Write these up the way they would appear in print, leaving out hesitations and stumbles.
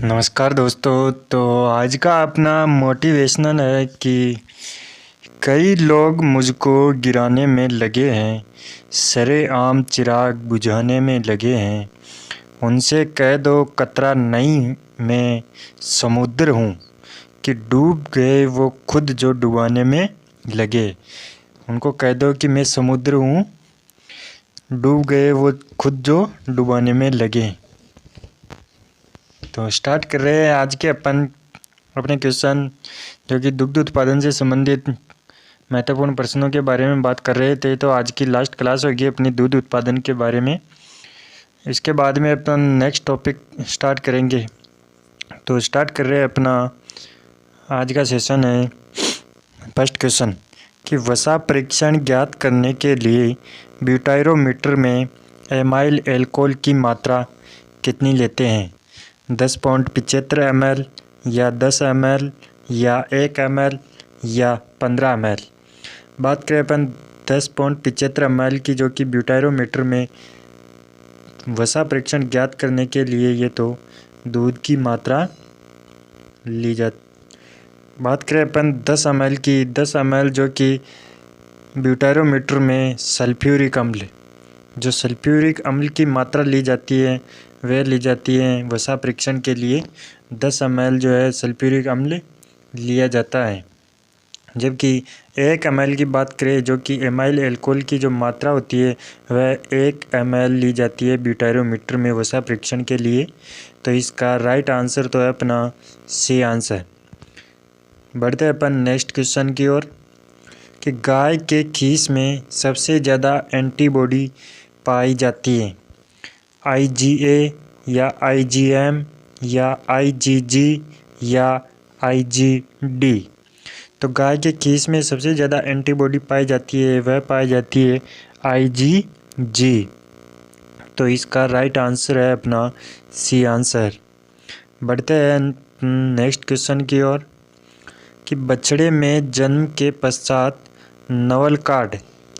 नमस्कार दोस्तों। तो आज का अपना मोटिवेशनल है कि कई लोग मुझको गिराने में लगे हैं, सरेआम चिराग बुझाने में लगे हैं। उनसे कह दो कतरा नहीं मैं समुद्र हूँ कि डूब गए वो खुद जो डुबाने में लगे। उनको कह दो कि मैं समुद्र हूँ, डूब गए वो खुद जो डुबाने में लगे। तो स्टार्ट कर रहे हैं आज के अपने क्वेश्चन, जो कि दुग्ध उत्पादन से संबंधित महत्वपूर्ण प्रश्नों के बारे में बात कर रहे थे। तो आज की लास्ट क्लास होगी अपनी दूध उत्पादन के बारे में। इसके बाद में अपन नेक्स्ट टॉपिक स्टार्ट करेंगे। तो स्टार्ट कर रहे हैं अपना आज का सेशन है फर्स्ट क्वेश्चन कि वसा परीक्षण ज्ञात करने के लिए ब्यूटाइरोमीटर में एमाइल एल्कोहल की मात्रा कितनी लेते हैं? 10.75 ml या 10 ml या 1 ml या 15 ml। बात करें अपन 10.75 ml की, जो कि ब्यूटाइरोमीटर में वसा परीक्षण ज्ञात करने के लिए ये तो दूध की मात्रा ली जाती। बात करें अपन 10 ml की, 10 ml जो कि ब्यूटाइरोमीटर में सल्फ्यूरिक अम्ल, जो सल्फ्यूरिक अम्ल की मात्रा ली जाती है वह ली जाती है वसा परीक्षण के लिए 10 ml जो है सल्फ्यूरिक अम्ल लिया जाता है। जबकि 1 ml की बात करें, जो कि एमाइल एल्कोहल की जो मात्रा होती है वह 1 ml ली जाती है ब्यूटाइरोमीटर में वसा परीक्षण के लिए। तो इसका राइट आंसर तो है अपना सी आंसर। बढ़ते हैं अपन नेक्स्ट क्वेश्चन की ओर कि गाय के खीस में सबसे ज़्यादा एंटीबॉडी पाई जाती है? IgA या IgM या IgG या IgD। तो गाय के खीस में सबसे ज़्यादा एंटीबॉडी पाई जाती है वह पाई जाती है IgG। तो इसका राइट आंसर है अपना सी आंसर। बढ़ते हैं नेक्स्ट क्वेश्चन की ओर कि बछड़े में जन्म के पश्चात नवलकाड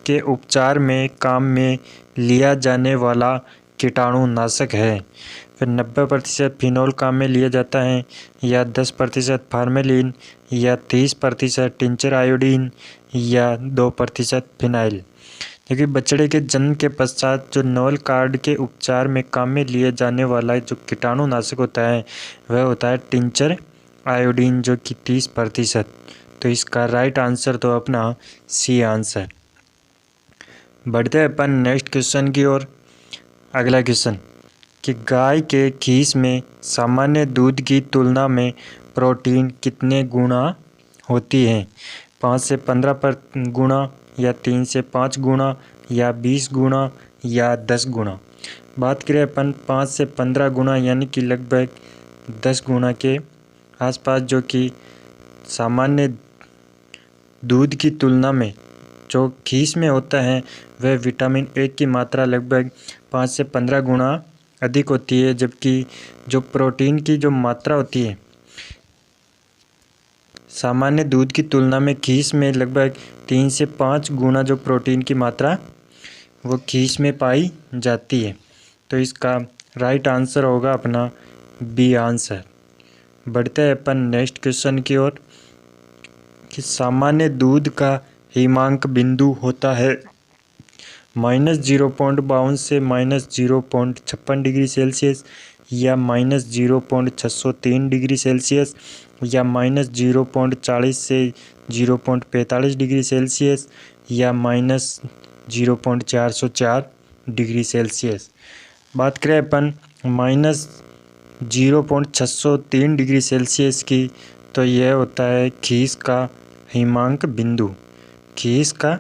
के उपचार में काम में लिया जाने वाला कीटाणुनाशक है? फिर 90% फिनोल काम में लिया जाता है या 10% फार्मेलिन या 30% टिंचर आयोडीन या 2% फिनाइल। क्योंकि बछड़े के जन्म के पश्चात जो नवलकाड के उपचार में काम में लिया जाने वाला जो कीटाणुनाशक होता है वह होता है टिंचर आयोडीन, जो कि 30%। तो इसका राइट आंसर तो अपना सी आंसर। बढ़ते हैं अपन नेक्स्ट क्वेश्चन की ओर। अगला क्वेश्चन कि गाय के खीस में सामान्य दूध की तुलना में प्रोटीन कितने गुना होती है? 5 से 15 गुना या 3 से 5 गुना या 20 गुना या 10 गुना। बात करें अपन 5 से 15 गुना यानी कि लगभग 10 गुना के आसपास, जो कि सामान्य दूध की तुलना में जो खीस में होता है वह विटामिन ए की मात्रा लगभग 5 से 15 गुना अधिक होती है। जबकि जो प्रोटीन की जो मात्रा होती है सामान्य दूध की तुलना में खीस में लगभग 3 से 5 गुना जो प्रोटीन की मात्रा वो खीस में पाई जाती है। तो इसका राइट आंसर होगा अपना बी आंसर। बढ़ते हैं अपन नेक्स्ट क्वेश्चन की ओर कि सामान्य दूध का हिमांक बिंदु होता है -0.52 से -0.56 डिग्री सेल्सियस या -0.603 डिग्री सेल्सियस या -0.40 से 0.45 डिग्री सेल्सियस या -0.404 डिग्री सेल्सियस। बात करें अपन -0.603 डिग्री सेल्सियस की, तो यह होता है खीस का हिमांक बिंदु। खीस का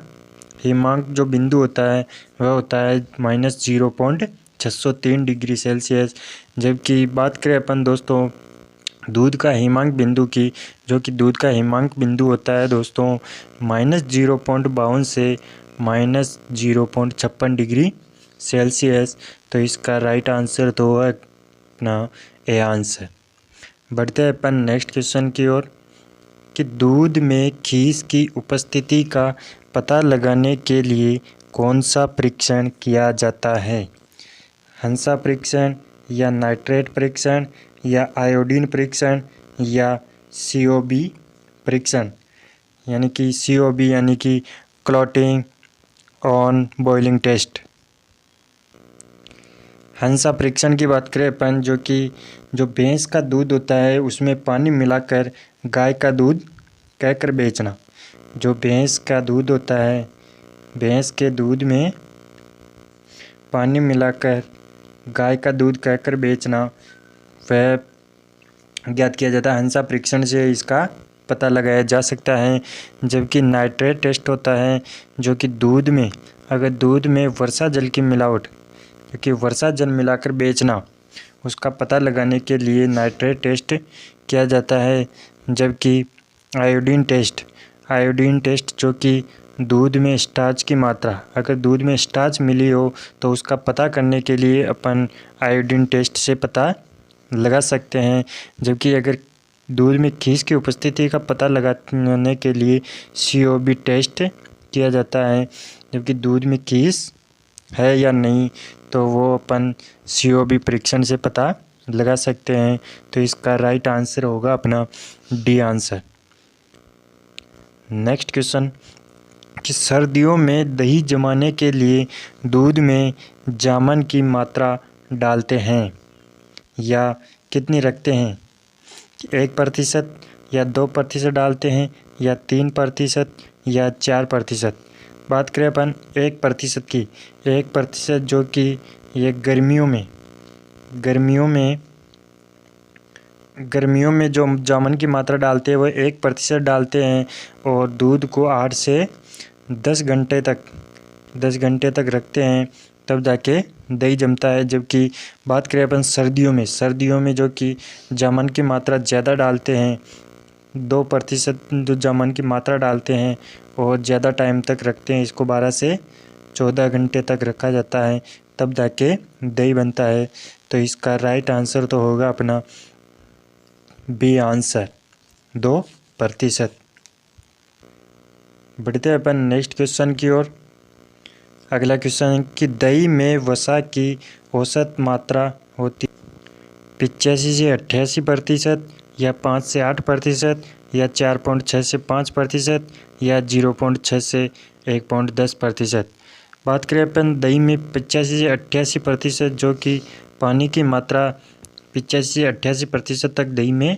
हिमांक जो बिंदु होता है वह होता है -0.603 डिग्री सेल्सियस। जबकि बात करें अपन दोस्तों दूध का हिमांक बिंदु की, जो कि दूध का हिमांक बिंदु होता है दोस्तों -0.52 से -0.56 डिग्री सेल्सियस। तो इसका राइट आंसर तो है अपना ए आंसर। बढ़ते हैं अपन नेक्स्ट क्वेश्चन की ओर कि दूध में खीस की उपस्थिति का पता लगाने के लिए कौन सा परीक्षण किया जाता है? हंसा परीक्षण या नाइट्रेट परीक्षण या आयोडीन परीक्षण या COB परीक्षण, यानी कि COB यानी कि क्लॉटिंग ऑन बॉइलिंग टेस्ट। हंसा परीक्षण की बात करें अपन, जो कि जो भैंस का दूध होता है उसमें पानी मिलाकर गाय का दूध कहकर बेचना। जो भैंस का दूध होता है, भैंस के दूध में पानी मिलाकर गाय का दूध कहकर बेचना, वह ज्ञात किया जाता है। हंसा परीक्षण से इसका पता लगाया जा सकता है। जबकि नाइट्रेट टेस्ट होता है, जो कि दूध में, अगर दूध में वर्षा जल की मिलावट, क्योंकि वर्षा जल मिलाकर बेचना, उसका पता लगाने के लिए नाइट्रेट टेस्ट किया जाता है। जबकि आयोडीन टेस्ट जो कि दूध में स्टार्च की मात्रा, अगर दूध में स्टार्च मिली हो तो उसका पता करने के लिए अपन आयोडीन टेस्ट से पता लगा सकते हैं। जबकि अगर दूध में खीस की उपस्थिति का पता लगाने के लिए COB टेस्ट किया जाता है। जबकि दूध में खीस है या नहीं तो वो अपन COB परीक्षण से पता लगा सकते हैं। तो इसका राइट आंसर होगा अपना D आंसर। नेक्स्ट क्वेश्चन कि सर्दियों में दही जमाने के लिए दूध में जामन की मात्रा डालते हैं या कितनी रखते हैं? 1% या 2% डालते हैं या 3% या 4%? बात करें अपन 1% की, 1% जो कि ये गर्मियों में जो जामन की मात्रा डालते हैं वो 1% डालते हैं और दूध को 8 से 10 घंटे तक रखते हैं, तब जाके दही जमता है। जबकि बात करें अपन सर्दियों में जो कि जामन की मात्रा ज़्यादा डालते हैं, 2% जो जामन की मात्रा डालते हैं और ज़्यादा टाइम तक रखते हैं, इसको 12 से 14 घंटे तक रखा जाता है, तब जाके दही बनता है। तो इसका राइट आंसर तो होगा अपना B आंसर, 2%। बढ़ते हैं अपन नेक्स्ट क्वेश्चन की ओर। अगला क्वेश्चन है कि दही में वसा की औसत मात्रा होती 85 से 88% या 5 से 8% या 4.6 से 5% या 0.6 से 1.10%? बात करें अपन दही में 85 से 88%, जो कि पानी की मात्रा 85 से 88% तक दही में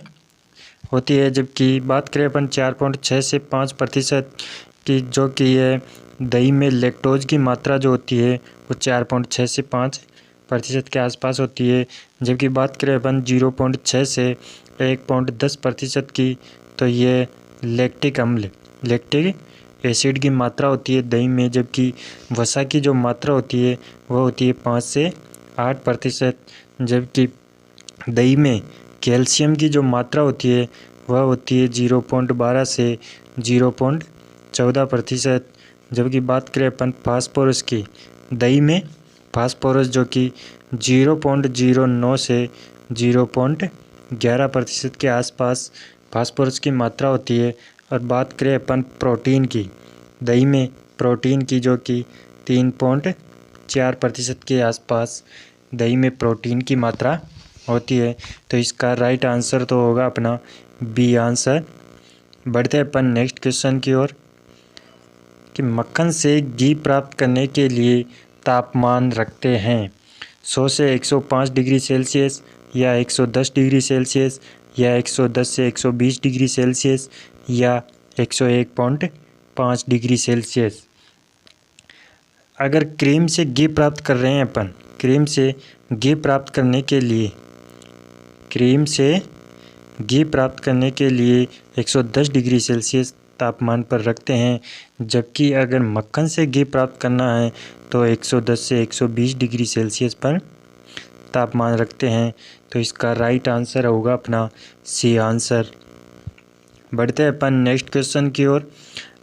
होती है। जबकि बात करें अपन 4.6 से 5% की, जो कि है दही में लैक्टोज की मात्रा जो होती है वो 4.6 से 5% के आसपास होती है। जबकि बात करें अपन 0.6 से 1.10% की, तो ये लैक्टिक एसिड की मात्रा होती है दही में। जबकि वसा की जो मात्रा होती है वह होती है 5 से 8%। जबकि दही में कैल्शियम की जो मात्रा होती है वह होती है 0.12 से 0.14%। जबकि बात करें अपन फास्फोरस की, दही में फास्फोरस जो कि 0.09 से 0.11% के आसपास फास्फोरस की मात्रा होती है। और बात करें अपन प्रोटीन की, दही में प्रोटीन की जो कि 3.4% के आसपास दही में प्रोटीन की मात्रा होती है। तो इसका राइट आंसर तो होगा अपना B आंसर। बढ़ते हैं अपन नेक्स्ट क्वेश्चन की ओर कि मक्खन से घी प्राप्त करने के लिए तापमान रखते हैं 100 से 105 डिग्री सेल्सियस या 110 डिग्री सेल्सियस या 110 से 120 डिग्री सेल्सियस या 101.5 डिग्री सेल्सियस? अगर क्रीम से घी प्राप्त कर रहे हैं अपन, क्रीम से घी प्राप्त करने के लिए 110 डिग्री सेल्सियस तापमान पर रखते हैं। जबकि अगर मक्खन से घी प्राप्त करना है तो 110 से 120 डिग्री सेल्सियस पर तापमान रखते हैं। तो इसका राइट आंसर होगा अपना C आंसर। बढ़ते हैं अपन नेक्स्ट क्वेश्चन की ओर।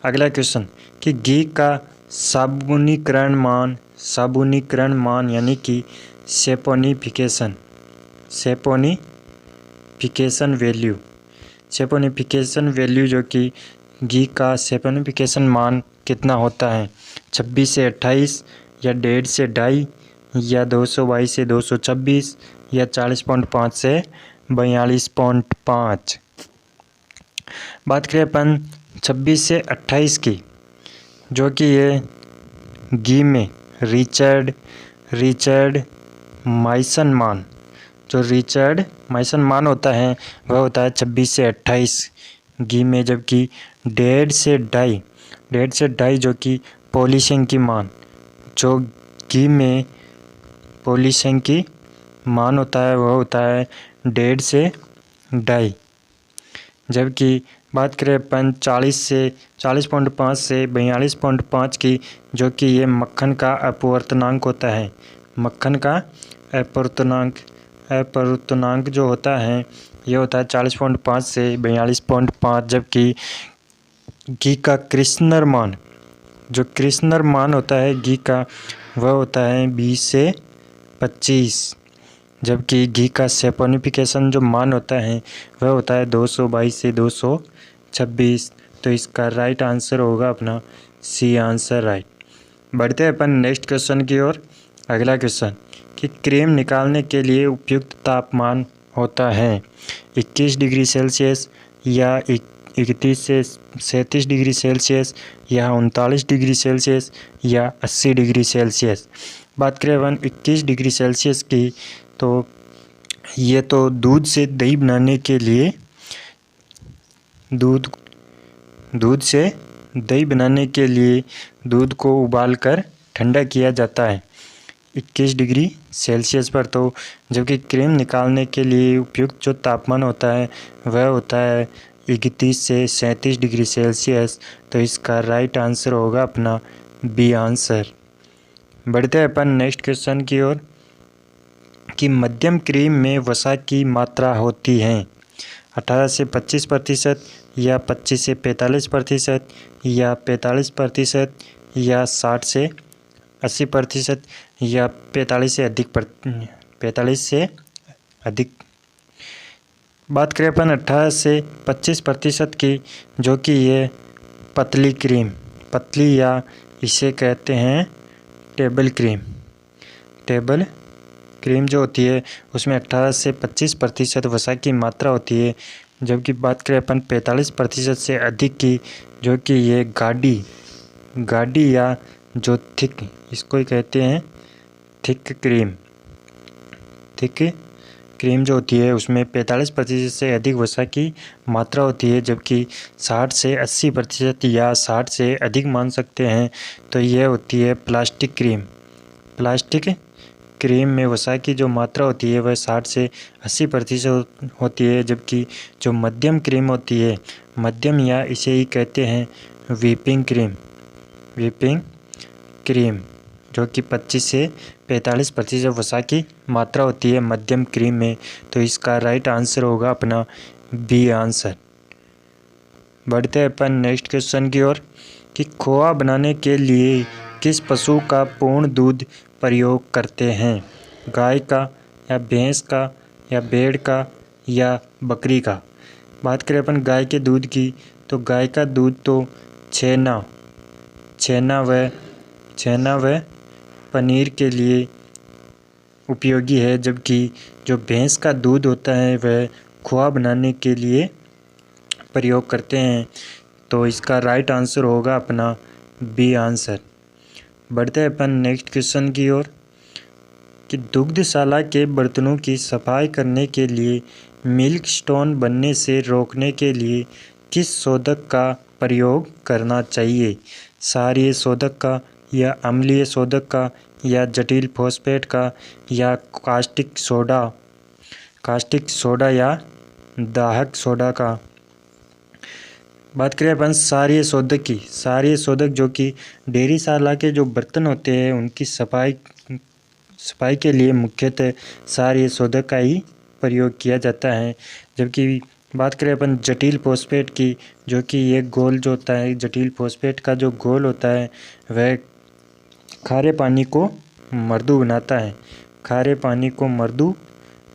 अगला क्वेश्चन कि घी का साबुनीकरण मान यानी कि सेपोनिफिकेशन वैल्यू जो कि घी का सेपोनिफिकेशन मान कितना होता है? 26 से 28 या 1.5 से 2.5 या 222 से 226 या 40.5 से 42.5। बात करें अपन 26 से 28 की, जो कि ये घी में रिचर्ड माइसन मान, जो रिचर्ड माइसन मान होता है वह होता है 26 से 28 घी में, जबकि 1.5 से 2.5 जो कि पॉलिशेंकी मान, जो घी में पॉलिशेंकी मान होता है वह होता है 1.5 से 2.5। जबकि बात करें अपन 40.5 से 42.5 की, जो कि ये मक्खन का अपवर्तनांक होता है। मक्खन का अपवर्तनांक जो होता है ये होता है 40.5 से 42.5। जबकि घी का क्रिस्नर मान, जो क्रिस्नर मान होता है घी का वह होता है 20 से 25। जबकि घी का सैपोनिफिकेशन जो मान होता है वह होता है 222 से 226। तो इसका राइट आंसर होगा अपना सी आंसर राइट। बढ़ते हैं अपन नेक्स्ट क्वेश्चन की ओर। अगला क्वेश्चन कि क्रीम निकालने के लिए उपयुक्त तापमान होता है 21 डिग्री सेल्सियस या 31 से 37 डिग्री सेल्सियस या 39 डिग्री सेल्सियस या 80 डिग्री सेल्सियस। बात करें अपन 21 डिग्री सेल्सियस की, तो ये तो दूध से दही बनाने के लिए दूध से दही बनाने के लिए दूध को उबालकर ठंडा किया जाता है 21 डिग्री सेल्सियस पर। तो जबकि क्रीम निकालने के लिए उपयुक्त जो तापमान होता है वह होता है 31 से 37 डिग्री सेल्सियस। तो इसका राइट आंसर होगा अपना बी आंसर। बढ़ते हैं अपन नेक्स्ट क्वेश्चन की ओर कि मध्यम क्रीम में वसा की मात्रा होती है 18 से 25% या 25 से 45% या 45% या 60 से 80% या 45 से अधिक। बात करें अपन 18 से 25% की, जो कि ये पतली या इसे कहते हैं टेबल क्रीम जो होती है उसमें 18 से 25% वसा की मात्रा होती है। जबकि बात करें अपन 45% से अधिक की, जो कि ये गाढ़ी या जो थिक, इसको ही कहते हैं थिक क्रीम जो होती है उसमें 45% से अधिक वसा की मात्रा होती है। जबकि 60 से 80% या 60 से अधिक मान सकते हैं तो यह होती है प्लास्टिक क्रीम में वसा की जो मात्रा होती है वह 60 से 80% होती है। जबकि जो मध्यम क्रीम होती है, मध्यम या इसे ही कहते हैं व्हिपिंग क्रीम, जो कि 25 से 45% वसा की मात्रा होती है मध्यम क्रीम में। तो इसका राइट आंसर होगा अपना बी आंसर। बढ़ते हैं अपन नेक्स्ट क्वेश्चन की ओर कि खोआ बनाने के लिए किस पशु का पूर्ण दूध प्रयोग करते हैं, गाय का या भैंस का या भेड़ का या बकरी का। बात करें अपन गाय के दूध की, तो गाय का दूध तो छेना व पनीर के लिए उपयोगी है। जबकि जो भैंस का दूध होता है वह खोआ बनाने के लिए प्रयोग करते हैं। तो इसका राइट आंसर होगा अपना बी आंसर। बढ़ते हैं अपन नेक्स्ट क्वेश्चन की ओर कि दुग्धशाला के बर्तनों की सफाई करने के लिए मिल्क स्टोन बनने से रोकने के लिए किस शोधक का प्रयोग करना चाहिए, क्षारीय शोधक का या अम्लीय शोधक का या जटिल फॉस्फेट का या कास्टिक सोडा या दाहक सोडा का। बात करें अपन क्षारीय शोधक जो कि डेयरीशाला के जो बर्तन होते हैं उनकी सफाई के लिए मुख्यतः क्षारीय शोधक का ही प्रयोग किया जाता है। जबकि बात करें अपन जटिल फॉस्फेट की, जो कि ये घोल जो होता है, जटिल फॉस्फेट का जो घोल होता है वह खारे पानी को मृदु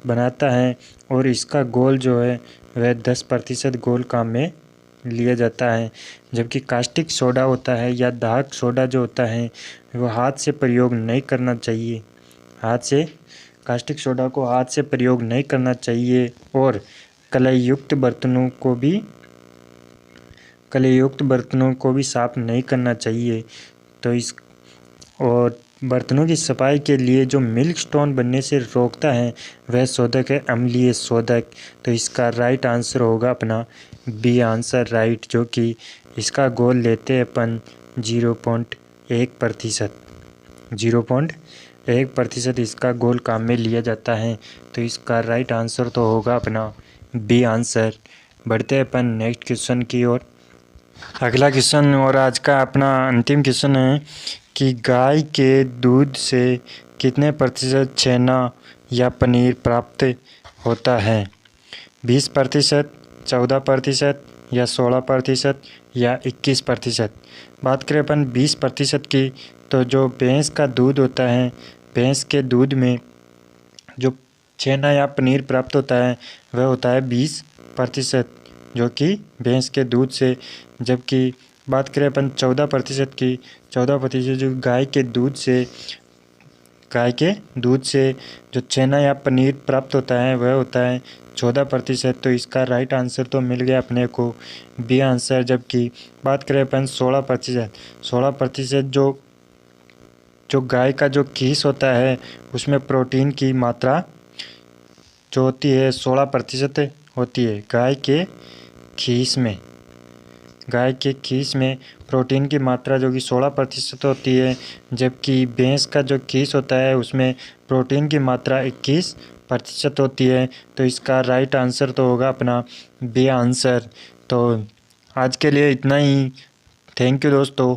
बनाता है और इसका घोल जो है वह 10% घोल काम में लिया जाता है। जबकि कास्टिक सोडा होता है या दाहक सोडा जो होता है वह हाथ से प्रयोग नहीं करना चाहिए, हाथ से कास्टिक सोडा को हाथ से प्रयोग नहीं करना चाहिए और कलयुक्त बर्तनों को भी साफ नहीं करना चाहिए। तो इस और बर्तनों की सफाई के लिए जो मिल्क स्टोन बनने से रोकता है वह शोधक है अम्लीय शोधक। तो इसका राइट आंसर होगा अपना बी आंसर राइट, जो कि इसका गोल लेते हैं अपन 0.1%। 0.1% इसका गोल काम में लिया जाता है। तो इसका राइट आंसर तो होगा अपना बी आंसर। बढ़ते हैं अपन नेक्स्ट क्वेश्चन की ओर। अगला क्वेश्चन और आज का अपना अंतिम क्वेश्चन है कि गाय के दूध से कितने प्रतिशत छेना या पनीर प्राप्त होता है? 20%, 14% या 16% या 21%? बात करें अपन 20% की, तो जो भैंस का दूध होता है, भैंस के दूध में जो छेना या पनीर प्राप्त होता है वह होता है 20%, जो कि भैंस के दूध से। जबकि बात करें अपन 14% की, 14% जो गाय के दूध से जो छेना या पनीर प्राप्त होता है वह होता है 14%। तो इसका राइट आंसर तो मिल गया अपने को बी आंसर। जबकि बात करें अपन 16% जो गाय का जो खीस होता है उसमें प्रोटीन की मात्रा जो होती है 16% होती है। गाय के खीस में प्रोटीन की मात्रा जो कि 16% होती है, जबकि भैंस का जो खीस होता है उसमें प्रोटीन की मात्रा 21% होती है। तो इसका राइट आंसर तो होगा अपना बी आंसर। तो आज के लिए इतना ही। थैंक यू दोस्तों।